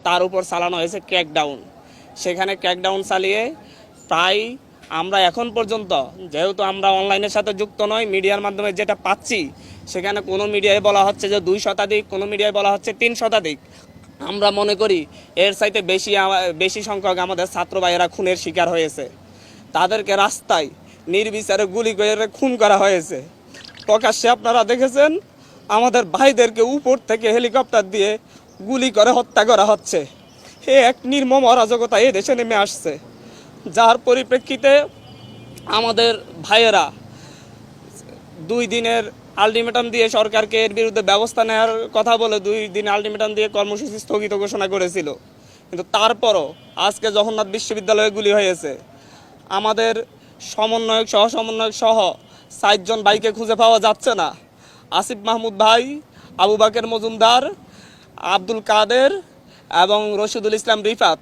তার উপর চালানো হয়েছে ক্র্যাকডাউন। সেখানে ক্র্যাকডাউন চালিয়ে প্রায় আমরা এখন পর্যন্ত, যেহেতু আমরা অনলাইনের সাথে যুক্ত নই, মিডিয়ার মাধ্যমে যেটা পাচ্ছি সেখানে কোনো মিডিয়ায় বলা হচ্ছে যে 2 শতাধিক, কোনো মিডিয়ায় বলা হচ্ছে 3 শতাধিক। আমরা মনে করি এর চাইতে বেশি সংখ্যক আমাদের ছাত্র ভাইয়েরা খুনের শিকার হয়েছে। তাদেরকে রাস্তায় নির্বিচারে গুলি করে খুন করা হয়েছে। প্রকাশ্যে আপনারা দেখেছেন আমাদের ভাইদেরকে উপর থেকে হেলিকপ্টার দিয়ে গুলি করে হত্যা করা হচ্ছে। এক নির্মম অরাজকতা এই দেশে নেমে আসছে, যার পরিপ্রেক্ষিতে আমাদের ভাইয়েরা 2 দিনের আলটিমেটাম দিয়ে সরকারকে এর বিরুদ্ধে ব্যবস্থা নেওয়ার কথা বলে 2 দিন আলটিমেটাম দিয়ে কর্মসূচি স্থগিত ঘোষণা করেছিল। কিন্তু তারপরও আজকে জগন্নাথ বিশ্ববিদ্যালয়ে গুলি হয়েছে। আমাদের সমন্বয়ক সহ 4 জন ভাইকে খুঁজে পাওয়া যাচ্ছে না। আসিফ মাহমুদ ভাই, আবু বাকের মজুমদার, আব্দুল কাদের এবং রশিদুল ইসলাম রিফাত,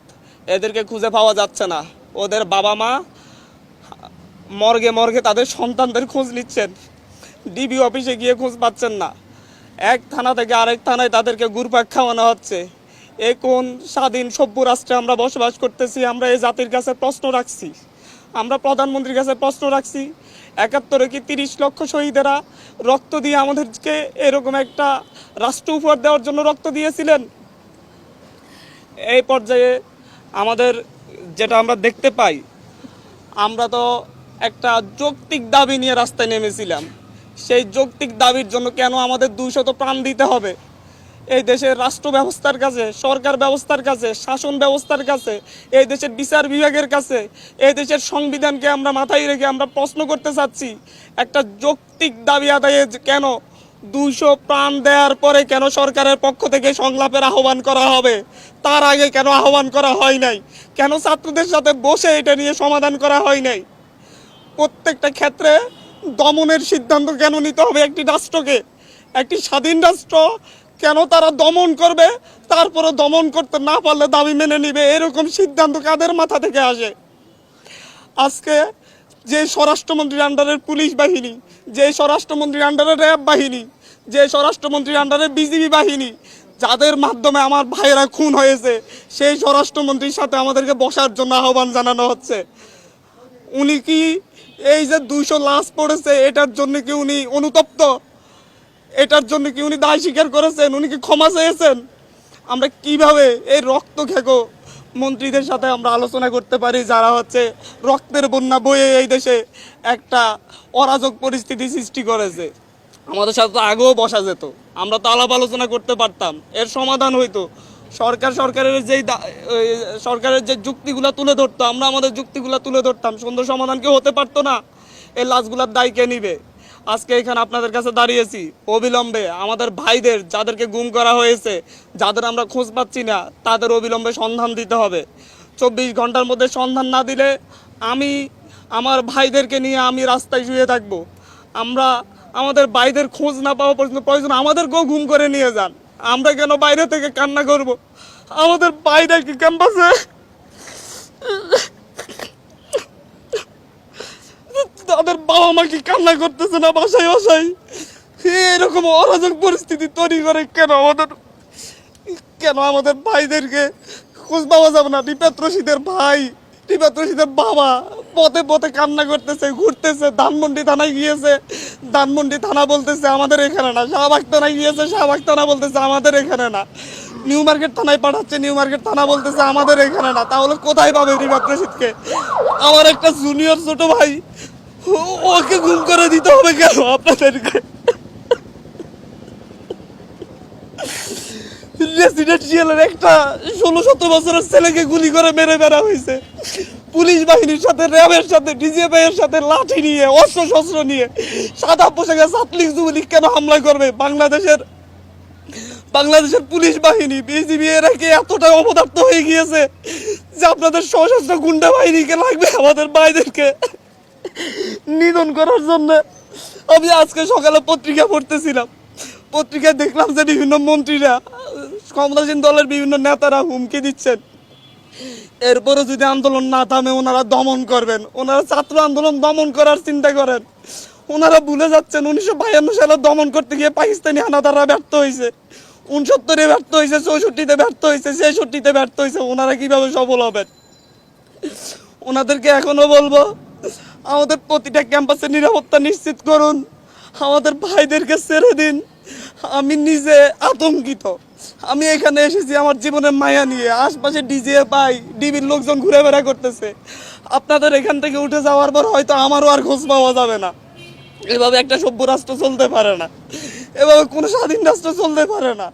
এদেরকে খুঁজে পাওয়া যাচ্ছে না। ওদের বাবা মা মর্গে তাদের সন্তানদের খোঁজ নিচ্ছেন, ডিবি অফিসে গিয়ে খোঁজ পাচ্ছেন না। এক থানা থেকে আরেক থানায় তাদেরকে ঘুরপাক খাওয়ানো হচ্ছে। এ কোন স্বাধীন সভ্য রাষ্ট্রে আমরা বসবাস করতেছি? আমরা এই জাতির কাছে প্রশ্ন রাখছি, আমরা প্রধানমন্ত্রীর কাছে প্রশ্ন রাখছি। 71-এ কি 30 লক্ষ শহীদেরা রক্ত দিয়ে আমাদেরকে এরকম একটা রাষ্ট্র উপহার দেওয়ার জন্য রক্ত দিয়েছিলেন? এই পর্যায়ে আমাদের যেটা আমরা দেখতে পাই, আমরা তো একটা যৌক্তিক দাবি নিয়ে রাস্তায় নেমেছিলাম। সেই যৌক্তিক দাবির জন্য কেন আমাদের 200 প্রাণ দিতে হবে? এই দেশের রাষ্ট্র ব্যবস্থার কাছে, সরকার ব্যবস্থার কাছে, শাসন ব্যবস্থার কাছে, এই দেশের বিচার বিভাগের কাছে, এই দেশের সংবিধানকে আমরা মাথায় রেখে আমরা প্রশ্ন করতে চাচ্ছি, একটা যৌক্তিক দাবি আদায়ে কেন 200 প্রাণ দেওয়ার পরে কেন সরকারের পক্ষ থেকে সংলাপের আহ্বান করা হবে? তার আগে কেন আহ্বান করা হয় নাই? কেন ছাত্রদের সাথে বসে এটা নিয়ে সমাধান করা হয় নাই? প্রত্যেকটা ক্ষেত্রে দমনের সিদ্ধান্ত কেন নিতে হবে একটি রাষ্ট্রকে? একটি স্বাধীন রাষ্ট্র কেন তারা দমন করবে, তারপরে দমন করতে না পারলে দাবি মেনে নিবে? এরকম সিদ্ধান্ত কাদের মাথা থেকে আসে? আজকে যে স্বরাষ্ট্রমন্ত্রীর আন্ডারের পুলিশ বাহিনী, যে স্বরাষ্ট্রমন্ত্রীর আন্ডারে র্যাব বাহিনী, যে স্বরাষ্ট্রমন্ত্রীর আন্ডারে বিজিবি বাহিনী, যাদের মাধ্যমে আমার ভাইয়েরা খুন হয়েছে, সেই স্বরাষ্ট্রমন্ত্রীর সাথে আমাদেরকে বসার জন্য আহ্বান জানানো হচ্ছে। উনি কি এই যে 200 লাশ পড়েছে এটার জন্য কি উনি অনুতপ্ত? এটার জন্য কি উনি দায় স্বীকার করেছেন? উনি কি ক্ষমা চেয়েছেন? আমরা কিভাবে এই রক্ত খেকো মন্ত্রীদের সাথে আমরা আলোচনা করতে পারি, যারা হচ্ছে রক্তের বন্যা বয়ে এই দেশে একটা অরাজক পরিস্থিতি সৃষ্টি করেছে? আমাদের সাথে তো আগেও বসা যেত, আমরা তো আলাপ আলোচনা করতে পারতাম, এর সমাধান হইতো। সরকারের যে যুক্তিগুলো তুলে ধরতো, আমরা আমাদের যুক্তিগুলো তুলে ধরতাম, সুন্দর সমাধান কেউ হতে পারতো না? এই লাশগুলোর দায় কে নিবে? আজকে এখানে আপনাদের কাছে দাঁড়িয়েছি, অবিলম্বে আমাদের ভাইদের যাদেরকে গুম করা হয়েছে, যাদের আমরা খোঁজ পাচ্ছি না, তাদের অবিলম্বে সন্ধান দিতে হবে। 24 ঘন্টার মধ্যে সন্ধান না দিলে আমি আমার ভাইদেরকে নিয়ে আমি রাস্তায় শুয়ে থাকবো। আমরা আমাদের ভাইদের খোঁজ না পাওয়া পর্যন্ত প্রয়োজন আমাদেরকেও গুম করে নিয়ে যান। আমরা কেন বাইরে থেকে কান্না করব? আমাদের ভাইরা কি ক্যাম্পাসে, তাদের বাবা মা কি কান্না করতেছে না বাসায় বাসায়? এরকম অরাজক পরিস্থিতি তৈরি করে কেন আমাদের ভাইদেরকে খোঁজ পাওয়া যাবে না? রিফাত রশিদের ভাই, রিফাত রশিদের বাবা পথে পথে কান্না করতেছে, ঘুরতেছে। ধানমন্ডি থানায় গিয়েছে, ধানমন্ডি থানা বলতেছে আমাদের এখানে না। শাহবাগ থানায় গিয়েছে, শাহবাগ থানা বলতেছে আমাদের এখানে না। নিউ মার্কেট থানায় পাঠাচ্ছে, নিউ মার্কেট থানা বলতেছে আমাদের এখানে না। তাহলে কোথায় পাবে রিফাত রশিদকে? আমার একটা জুনিয়র ছোট ভাই, ওকে গুম করে দিতে হবে কেন আপনাদেরকে? রেসিডেন্সিয়ালের একটা 16-17 বছরের ছেলেকে গুলি করে মেরে বেড়া হয়েছে। পুলিশ বাহিনীর সাথে, র্যাবের সাথে, ডিজিএফআই এর সাথে লাঠি নিয়ে, অস্ত্র শস্ত্র নিয়ে সাদা পোশাকে ছাত্রলীগ যুবলীগ কেন হামলা করবে? বাংলাদেশের পুলিশ বাহিনী, বিজিবি এরা কি এতটা অপদার্থ হয়ে গিয়েছে যে আপনাদের সশস্ত্র গুন্ডা বাহিনীকে লাগবে আমাদের ভাইদেরকে নিধন করার জন্য? আমি আজকে সকালে পত্রিকা পড়তেছিলাম, পত্রিকায় দেখলাম যে বিভিন্ন মন্ত্রীরা, ক্ষমতাসীন দলের বিভিন্ন নেতারা হুমকি দিচ্ছেন এরপরে যদি আন্দোলন না থামে ওনারা দমন করবেন। ওনারা ছাত্র আন্দোলন দমন করার চিন্তা করেন। ওনারা ভুলে যাচ্ছেন 1952 সালে দমন করতে গিয়ে পাকিস্তানি হানাদাররা ব্যর্থ হয়েছে। 69-এ ব্যর্থ হয়েছে, 64-তে ব্যর্থ হয়েছে, 66-তে ব্যর্থ হয়েছে, ওনারা কিভাবে সফল হবেন? ওনাদেরকে এখনো বলবো, আমাদের প্রতিটা ক্যাম্পাসে নিরাপত্তা নিশ্চিত করুন, আমাদের ভাইদেরকে ছেড়ে দিন। আমি নিজে আতঙ্কিত। আমি এখানে এসেছি আমার জীবনের মায়া নিয়ে, আশপাশে ডিজে পাই, ডিবির লোকজন ঘুরে বেড়া করতেছে। আপনাদের এখান থেকে উঠে যাওয়ার পর হয়তো আমারও আর খোঁজ পাওয়া যাবে না। এভাবে একটা সভ্য রাষ্ট্র চলতে পারে না, এভাবে কোনো স্বাধীন রাষ্ট্র চলতে পারে না।